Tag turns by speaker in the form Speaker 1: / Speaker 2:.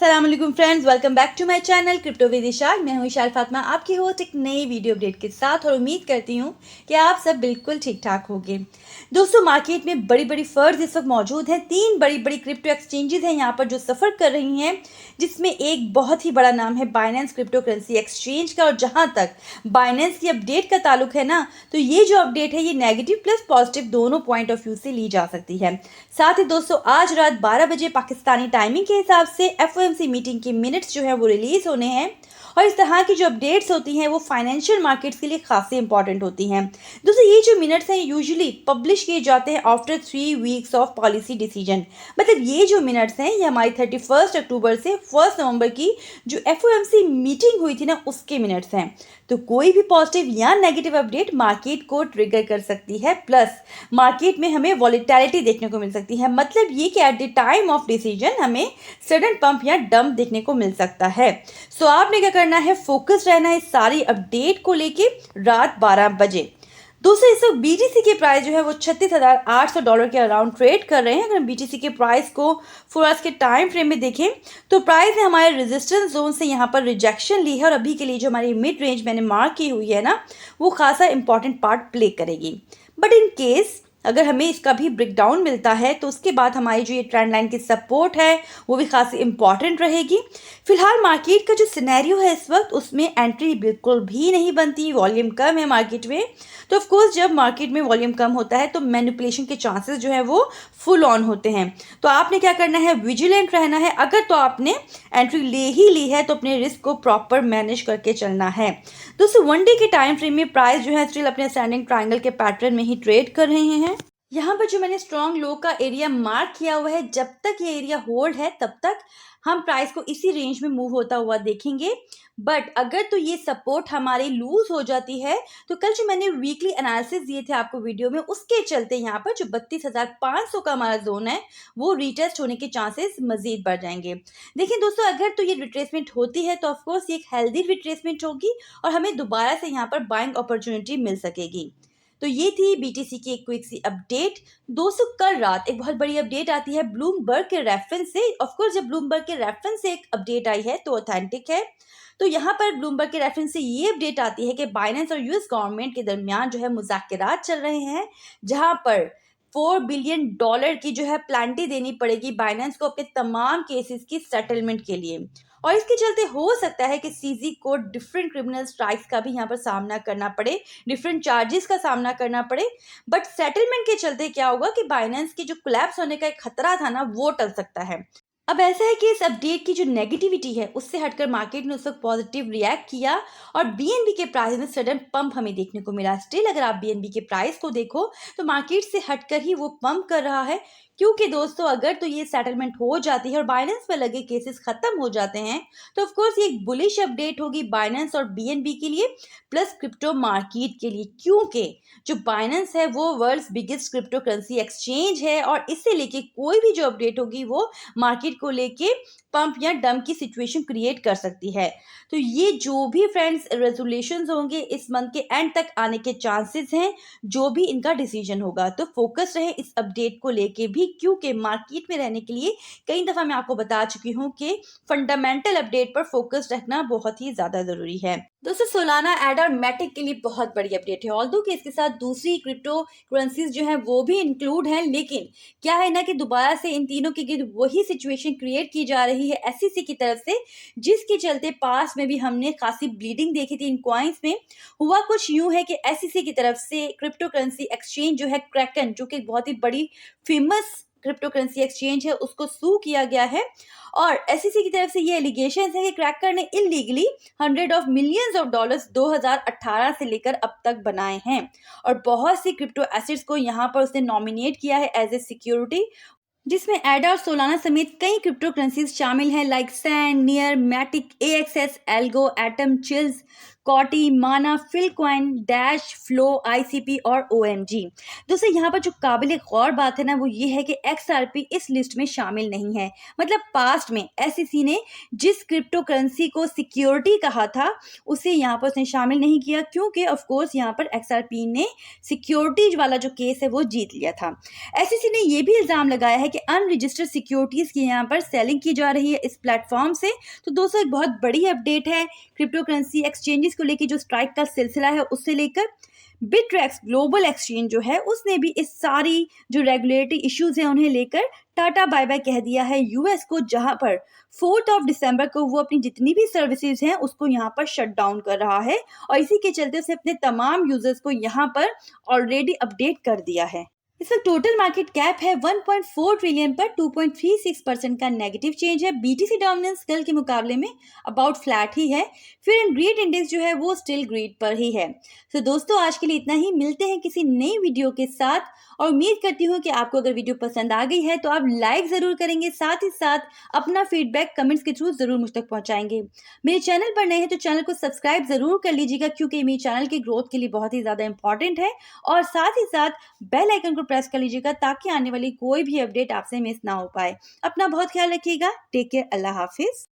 Speaker 1: अस्सलाम वालेकुम friends, welcome back to my channel crypto with Ishar. मैं हूं इशार फातिमा, आपकी होस्ट एक नई वीडियो अपडेट के साथ, और उम्मीद करती हूं कि आप सब बिल्कुल ठीक ठाक होंगे। दोस्तों, मार्केट में बड़ी बड़ी फर्म्स इस वक्त मौजूद हैं। 3 बड़ी बड़ी क्रिप्टो एक्सचेंजेस हैं यहाँ पर जो सफ़र कर रही हैं, जिसमें एक बहुत ही बड़ा नाम है बाइनेंस क्रिप्टो करेंसी एक्सचेंज का। और जहाँ तक बाइनेंस की अपडेट का ताल्लुक है ना, तो ये जो अपडेट है ये नेगेटिव प्लस पॉजिटिव दोनों पॉइंट ऑफ व्यू से ली जा सकती है। साथ ही दोस्तों, आज रात 12 बजे पाकिस्तानी टाइमिंग के हिसाब से एफओएमसी मीटिंग के मिनट्स जो है वो रिलीज होने हैं। और इस तरह की जो अपडेट्स होती हैं वो फाइनेंशियल मार्केट्स के लिए खासी इंपॉर्टेंट होती हैं। दोस्तों, ये जो मिनट्स हैं यूजुअली पब्लिश किए जाते हैं after 3 weeks of policy decision. मतलब ये जो मिनट्स हैं ये हमारी 31 अक्टूबर से 1 नवंबर की जो एफओएमसी मीटिंग हुई थी ना, उसके मिनट्स हैं। तो कोई भी पॉजिटिव या नेगेटिव अपडेट मार्केट को ट्रिगर कर सकती है, प्लस मार्केट में हमें वॉलेटिलिटी देखने को मिल सकती है। मतलब ये कि at the time of decision हमें सडन पंप या डंप देखने को मिल सकता है। सो आपने क्या करना है, फोकस रहना है इस सारी अपडेट को लेके रात 12 बजे। दोस्तों, इस वक्त बीटीसी के प्राइस जो है वो $36,800 के अराउंड ट्रेड कर रहे हैं। अगर हम बीटीसी के प्राइस को 4 आवर्स के टाइम फ्रेम में देखें तो प्राइस ने हमारे रेजिस्टेंस जोन से यहाँ पर रिजेक्शन ली है, और अभी के लिए जो हमारी मिड रेंज मैंने मार्क की हुई है ना, वो खासा इंपॉर्टेंट पार्ट प्ले करेगी। बट इन केस अगर हमें इसका भी ब्रेकडाउन मिलता है तो उसके बाद हमारी जो ये ट्रेंड लाइन की सपोर्ट है वो भी खासी इंपॉर्टेंट रहेगी। फिलहाल मार्केट का जो सिनेरियो है इस वक्त, उसमें एंट्री बिल्कुल भी नहीं बनती। वॉल्यूम कम है मार्केट में, तो ऑफ कोर्स जब मार्केट में वॉल्यूम कम होता है तो मैनिपुलेशन के चांसेस जो है वो फुल ऑन होते हैं। तो आपने क्या करना है, विजिलेंट रहना है। अगर तो आपने एंट्री ले ही ली है तो अपने रिस्क को प्रॉपर मैनेज करके चलना है। दोस्तों, 1 डे के टाइम फ्रेम में प्राइस जो है स्टिल अपने स्टैंडिंग ट्रायंगल के पैटर्न में ही ट्रेड कर रहे हैं। यहाँ पर जो मैंने स्ट्रॉन्ग लो का एरिया मार्क किया हुआ है, जब तक ये एरिया होल्ड है तब तक हम प्राइस को इसी रेंज में मूव होता हुआ देखेंगे। बट अगर तो ये सपोर्ट हमारी लूज हो जाती है तो कल जो मैंने वीकली एनालिसिस दिए थे आपको वीडियो में, उसके चलते यहाँ पर जो 32,500 का हमारा जोन है वो रिटेस्ट होने के चांसेस मजीद बढ़ जाएंगे। देखिए दोस्तों, अगर तो ये रिट्रेसमेंट होती है तो ऑफकोर्स ये एक हेल्दी रिट्रेसमेंट होगी और हमें दोबारा से यहाँ पर बाइंग अपॉर्चुनिटी मिल सकेगी। तो ये थी बीटीसी की एक क्विक सी अपडेट। दोस्तों, कल रात एक बहुत बड़ी अपडेट आती है ब्लूमबर्ग के रेफरेंस से। ऑफ कोर्स जब ब्लूमबर्ग के रेफरेंस से एक अपडेट आई है तो ऑथेंटिक है। तो यहाँ पर ब्लूमबर्ग के रेफरेंस से ये अपडेट आती है कि बाइनेंस और यूएस गवर्नमेंट के दरमियान जो है मुज़ाकरात चल रहे हैं, जहाँ पर $4 बिलियन की जो है प्लांटी देनी पड़ेगी बाइनेंस को अपने तमाम केसेस की सेटलमेंट के लिए। और इसके चलते हो सकता है कि सीजी को डिफरेंट क्रिमिनल स्ट्राइक्स का भी यहाँ पर सामना करना पड़े, डिफरेंट चार्जेस का सामना करना पड़े। बट सेटलमेंट के चलते क्या होगा कि बाइनेंस की जो कोलैप्स होने का एक खतरा था ना, वो टल सकता है। अब ऐसा है कि इस अपडेट की जो नेगेटिविटी है उससे हटकर मार्केट ने उस वक्त पॉजिटिव रिएक्ट किया, और बीएनबी के प्राइस में सडन पंप हमें देखने को मिला। स्टिल अगर आप बीएनबी के प्राइस को देखो तो मार्केट से हटकर ही वो पंप कर रहा है, क्योंकि दोस्तों अगर तो ये सेटलमेंट हो जाती है और बाइनेंस पर लगे केसेस खत्म हो जाते हैं तो ऑफ कोर्स ये एक बुलिश अपडेट होगी बाइनेंस और बीएनबी के लिए, प्लस क्रिप्टो मार्केट के लिए। क्योंकि जो बाइनेंस है वो world's biggest crypto currency exchange है, और इससे लेके कोई भी जो अपडेट होगी वो मार्केट को लेके पंप या डंप की सिचुएशन क्रिएट कर सकती है। तो ये जो भी फ्रेंड्स रेजोल्यूशंस होंगे इस मंथ के एंड तक आने के चांसेस हैं, जो भी इनका डिसीजन होगा। तो फोकस रहे इस अपडेट को लेके भी, क्योंकि मार्केट में रहने के लिए कई दफ़ा मैं आपको बता चुकी हूँ कि फंडामेंटल अपडेट पर फोकस रखना बहुत ही ज़्यादा ज़रूरी है। दोस्तों, सोलाना एडा और मैटिक के लिए बहुत बड़ी अपडेट है। ऑल्दो कि इसके साथ दूसरी क्रिप्टो करेंसीज जो हैं वो भी इंक्लूड हैं, लेकिन क्या है ना कि दोबारा से इन तीनों के गिर्द वही सिचुएशन क्रिएट की जा रही है एसईसी की तरफ से, जिसके चलते पास में भी हमने खासी ब्लीडिंग देखी थी इन कॉइन्स में। हुआ कुछ यूं है कि एसईसी की तरफ से क्रिप्टो करेंसी एक्सचेंज जो है क्रैकन, जो कि एक बहुत ही बड़ी फेमस क्रिप्टो करेंसी एक्सचेंज है, उसको सू किया गया है। और एसईसी की तरफ से ये एलिगेशन है कि क्रैकर ने इलीगली $100 ऑफ मिलियंस 2018 से लेकर अब तक बनाए हैं, और बहुत सी क्रिप्टो एसेट्स को यहाँ पर उसने नॉमिनेट किया है एज ए सिक्योरिटी, जिसमें एडा और सोलाना समेत कई क्रिप्टो करेंसीज शामिल हैं, like Sand, Near, Matic, AXS, Algo, Atom, Chiliz, COTI, Mana, Filecoin, Dash, Flow, ICP और ओएमजी। दोस्तों यहाँ पर जो काबिल गौर बात है ना वो ये है कि एक्सआरपी इस लिस्ट में शामिल नहीं है। मतलब पास्ट में एसईसी ने जिस क्रिप्टो करेंसी को सिक्योरिटी कहा था उसे यहाँ पर उसने शामिल नहीं किया, क्योंकि ऑफ कोर्स यहाँ पर एक्सआरपी ने सिक्योरिटीज वाला जो केस है वो जीत लिया था। एसईसी ने ये भी इल्ज़ाम लगाया है कि अनरजिस्टर्ड सिक्योरिटीज़ की यहाँ पर सेलिंग की जा रही है इस प्लेटफॉर्म से। तो दोस्तों एक बहुत बड़ी अपडेट है क्रिप्टो करेंसी एक्सचेंजेस को लेकर, जो स्ट्राइक का सिलसिला है उससे लेकर। बिटरेक्स ग्लोबल एक्सचेंज जो है उसने भी इस सारी जो रेगुलेटरी इश्यूज हैं उन्हें लेकर टाटा बाय बाय कह दिया है यूएस को, जहां पर 4 दिसंबर को वो अपनी जितनी भी सर्विसेज हैं उसको यहाँ पर शट डाउन कर रहा है, और इसी के चलते उसने अपने तमाम यूजर्स को यहाँ पर ऑलरेडी अपडेट कर दिया है। इसका टोटल मार्केट कैप है 1.4 ट्रिलियन पर 2.36% का नेगेटिव चेंज है। बीटीसी डोमिनेंस कल के मुकाबले में अबाउट फ्लैट ही है। फिर एंड ग्रीड इंडेक्स जो है वो स्टिल ग्रीड पर ही है। तो दोस्तों आज के लिए इतना ही, मिलते हैं किसी नई वीडियो के साथ, और उम्मीद करती हूँ कि आपको अगर वीडियो पसंद आ गई है तो आप लाइक ज़रूर करेंगे, साथ ही साथ अपना फीडबैक कमेंट्स के थ्रू ज़रूर मुझ तक पहुँचाएंगे। मेरे चैनल पर नए हैं तो चैनल को सब्सक्राइब ज़रूर कर लीजिएगा, क्योंकि मेरे चैनल की ग्रोथ के लिए बहुत ही ज़्यादा इंपॉर्टेंट है, और साथ ही साथ बेल आइकन को प्रेस कर लीजिएगा ताकि आने वाली कोई भी अपडेट आपसे मिस ना हो पाए। अपना बहुत ख्याल रखिएगा। Take care. अल्लाह हाफिज।